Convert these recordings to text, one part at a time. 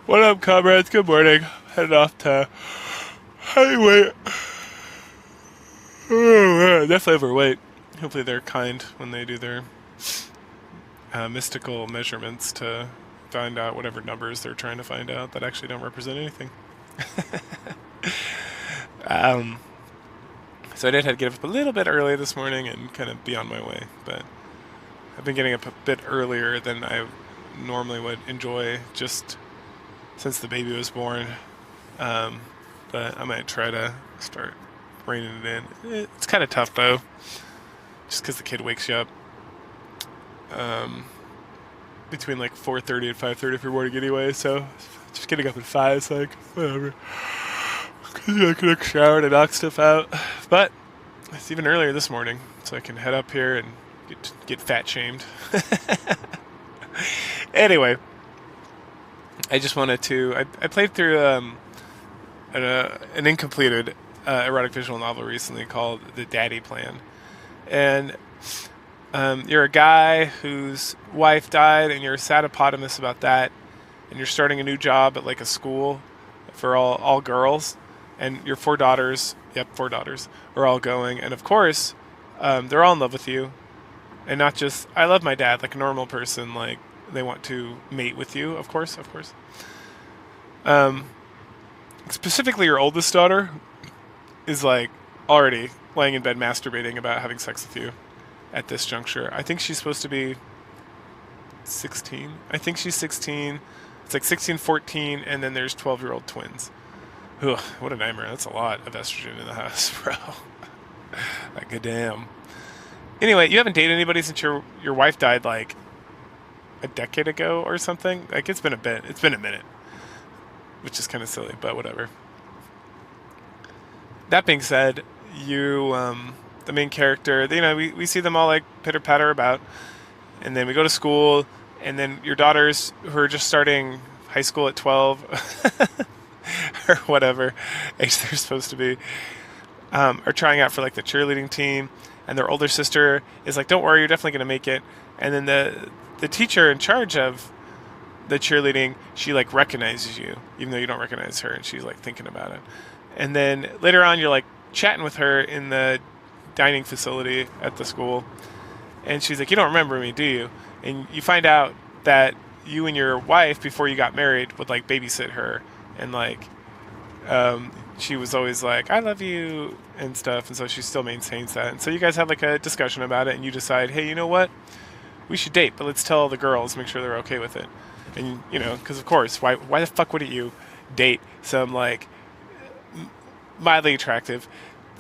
What up, comrades? Good morning. Heading off to highway. Definitely overweight. Hopefully they're kind when they do their mystical measurements to find out whatever numbers they're trying to find out that actually don't represent anything. um, so I did have to get up a little bit early this morning and kind of be on my way, but I've been getting up a bit earlier than I normally would enjoy just since the baby was born. Um, but I might try to start reining it in. It's kind of tough though, just because the kid wakes you up um, between like 4:30 and 5:30 every morning anyway. So just getting up at 5 is like whatever. Cause I can shower and knock stuff out. But it's even earlier this morning, so I can head up here and get fat shamed. Anyway, I just wanted to. I played through an incompleted erotic visual novel recently called The Daddy Plan, and you're a guy whose wife died, and you're a sad hippopotamus about that, and you're starting a new job at like a school for all girls, and your 4 daughters. Yep, 4 daughters are all going, and of course, they're all in love with you, and not just I love my dad like a normal person like. They want to mate with you, of course, of course. Um, Specifically, your oldest daughter is like already laying in bed masturbating about having sex with you at this juncture. I think she's supposed to be 16. I think she's 16. It's like 16, 14, and then there's 12-year-old twins. Ugh, what a nightmare. That's a lot of estrogen in the house, bro. Like, goddamn. Anyway, you haven't dated anybody since your wife died like a decade ago or something. Like, it's been a bit. It's been a minute, which is kind of silly, but whatever. That being said, the main character, we see them all like pitter patter about, and then we go to school, and then your daughters who are just starting high school at 12 or whatever age they're supposed to be, are trying out for like the cheerleading team, and their older sister is like, "Don't worry, you're definitely gonna make it." And then the teacher in charge of the cheerleading, she like recognizes you, even though you don't recognize her, and she's like thinking about it. And then later on, you're like chatting with her in the dining facility at the school, and she's like, "You don't remember me, do you?" And you find out that you and your wife, before you got married, would like babysit her, and like she was always like, "I love you" and stuff, and so she still maintains that. And so you guys have like a discussion about it, and you decide, "Hey, you know what? We should date, but let's tell all the girls, make sure they're okay with it." And because of course, why the fuck wouldn't you date some like mildly attractive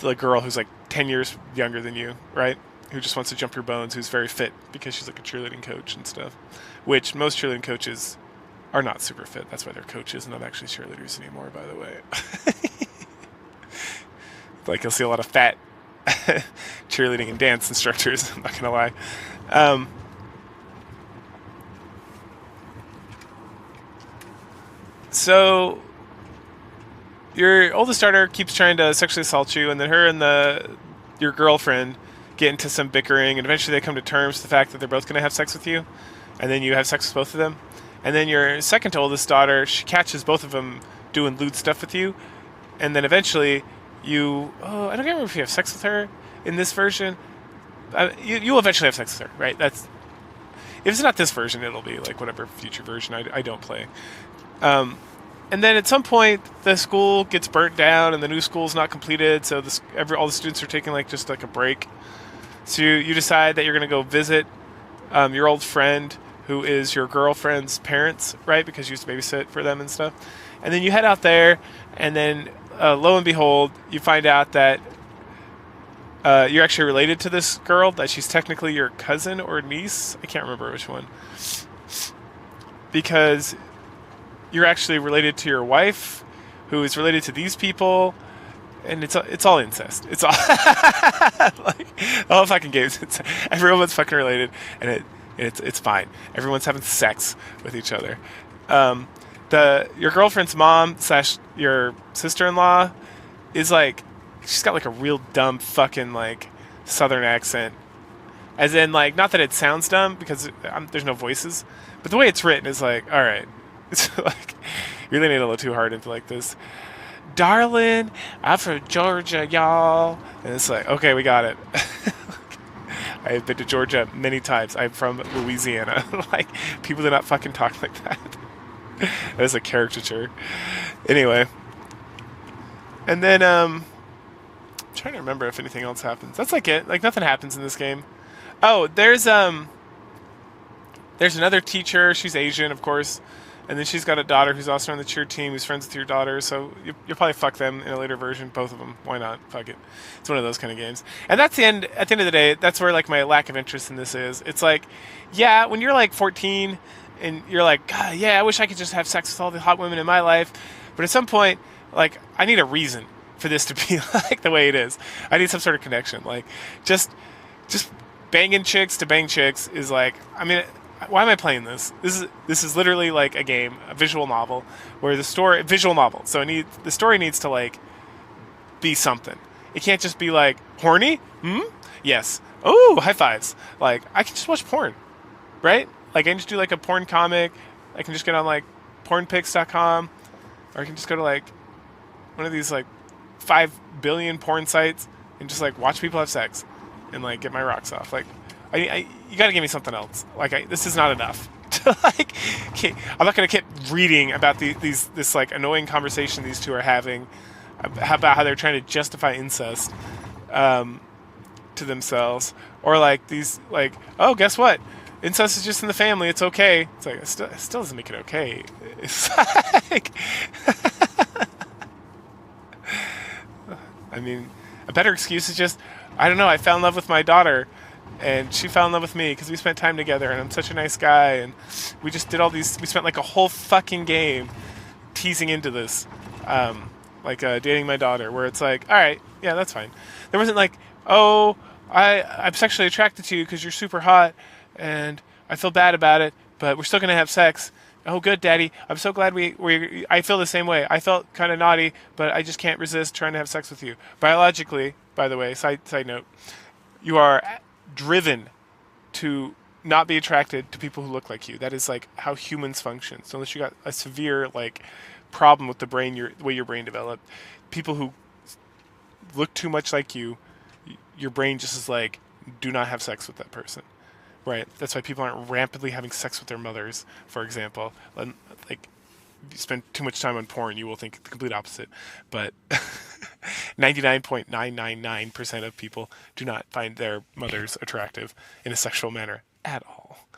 like girl who's like 10 years younger than you, right? Who just wants to jump your bones, who's very fit because she's like a cheerleading coach and stuff. Which most cheerleading coaches are not super fit. That's why they're coaches and not actually cheerleaders anymore, by the way. Like you'll see a lot of fat cheerleading and dance instructors. I'm not gonna lie. Um, so your oldest daughter keeps trying to sexually assault you, and then her and your girlfriend get into some bickering, and eventually they come to terms with the fact that they're both going to have sex with you, and then you have sex with both of them. And then your second to oldest daughter, she catches both of them doing lewd stuff with you, and then eventually I don't remember if you have sex with her in this version. You'll eventually have sex with her, right? If it's not this version, it'll be like whatever future version I don't play. And then at some point, the school gets burnt down, and the new school's not completed. So all the students are taking like just like a break. So you decide that you're going to go visit your old friend, who is your girlfriend's parents, right? Because you used to babysit for them and stuff. And then you head out there, and then lo and behold, you find out that you're actually related to this girl. That she's technically your cousin or niece. I can't remember which one. Because you're actually related to your wife, who is related to these people, and it's all incest. It's all like all fucking games. Everyone's fucking related, and it's fine. Everyone's having sex with each other. Your girlfriend's mom / your sister-in-law is like, she's got like a real dumb fucking like southern accent. As in, like, not that it sounds dumb because there's no voices, but the way it's written is like, all right, it's like You're leaning a little too hard into like this. Darling, I'm from Georgia, y'all. And it's like, okay, we got it. I've been to Georgia many times. I'm from Louisiana. Like, people do not fucking talk like that. That is a caricature. Anyway. And then, I'm trying to remember if anything else happens. That's like it. Like, nothing happens in this game. Oh, there's another teacher. She's Asian, of course, and then she's got a daughter who's also on the cheer team, who's friends with your daughter. So you'll probably fuck them in a later version, both of them. Why not? Fuck it. It's one of those kind of games. And that's the end. At the end of the day, that's where like my lack of interest in this is. It's like, yeah, when you're like 14 and you're like, God, yeah, I wish I could just have sex with all the hot women in my life, but at some point, like, I need a reason for this to be like the way it is. I need some sort of connection. Like, just banging chicks to bang chicks is like, I mean, why am I playing this? This is literally like a game, a visual novel, where the story visual novel. So the story needs to like be something. It can't just be like horny. Hmm. Yes. Oh, high fives. Like I can just watch porn, right? Like I can just do like a porn comic. I can just get on like pornpics.com, or I can just go to like one of these like 5 billion porn sites and just like watch people have sex and like get my rocks off. Like you got to give me something else. Like this is not enough. Like, I'm not gonna keep reading about this like annoying conversation these two are having about how they're trying to justify incest to themselves, or like these like, oh, guess what? Incest is just in the family. It's okay. It's like it still doesn't make it okay. It's like, I mean, a better excuse is just, I don't know. I fell in love with my daughter, and she fell in love with me because we spent time together, and I'm such a nice guy, and we just did all these. We spent like a whole fucking game teasing into this, dating my daughter, where it's like, all right, yeah, that's fine. There wasn't like, oh, I'm sexually attracted to you because you're super hot, and I feel bad about it, but we're still gonna have sex. Oh, good, Daddy. I'm so glad I feel the same way. I felt kind of naughty, but I just can't resist trying to have sex with you. Biologically, by the way, side note, you are driven to not be attracted to people who look like you. That is like how humans function. So unless you got a severe like problem with the brain, the way your brain developed, people who look too much like you, your brain just is like, do not have sex with that person. Right. That's why people aren't rampantly having sex with their mothers, for example. Like, if you spend too much time on porn, you will think the complete opposite. But 99.999% of people do not find their mothers attractive in a sexual manner at all.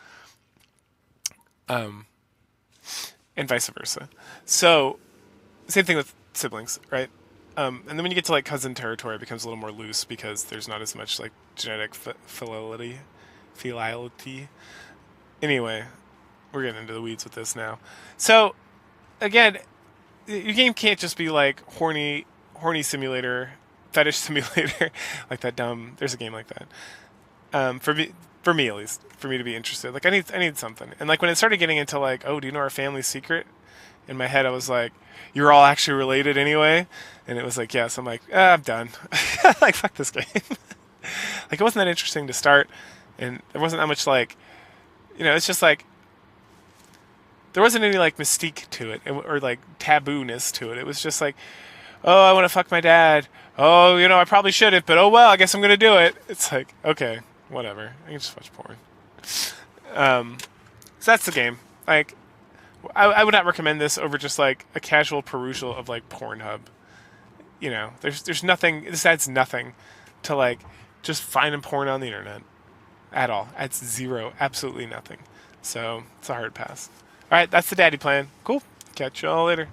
And vice versa. So, same thing with siblings, right? And then when you get to like cousin territory, it becomes a little more loose because there's not as much like genetic fidelity. Anyway, we're getting into the weeds with this now. So, again, your game can't just be like horny simulator, fetish simulator, like that dumb. There's a game like that. For me at least, for me to be interested, like I need something. And like when it started getting into like, oh, do you know our family secret? In my head, I was like, you're all actually related anyway, and it was like, yes. I'm like, I'm done. Like fuck this game. Like it wasn't that interesting to start. And there wasn't that much like, it's just like, there wasn't any like mystique to it or like taboo-ness to it. It was just like, oh, I want to fuck my dad. Oh, I probably shouldn't, but oh well, I guess I'm going to do it. It's like, okay, whatever. I can just watch porn. So that's the game. Like, I would not recommend this over just like a casual perusal of like Pornhub. There's nothing, this adds nothing to like just finding porn on the internet. At all. Adds zero. Absolutely nothing. So, it's a hard pass. Alright, that's the daddy plan. Cool. Catch y'all later.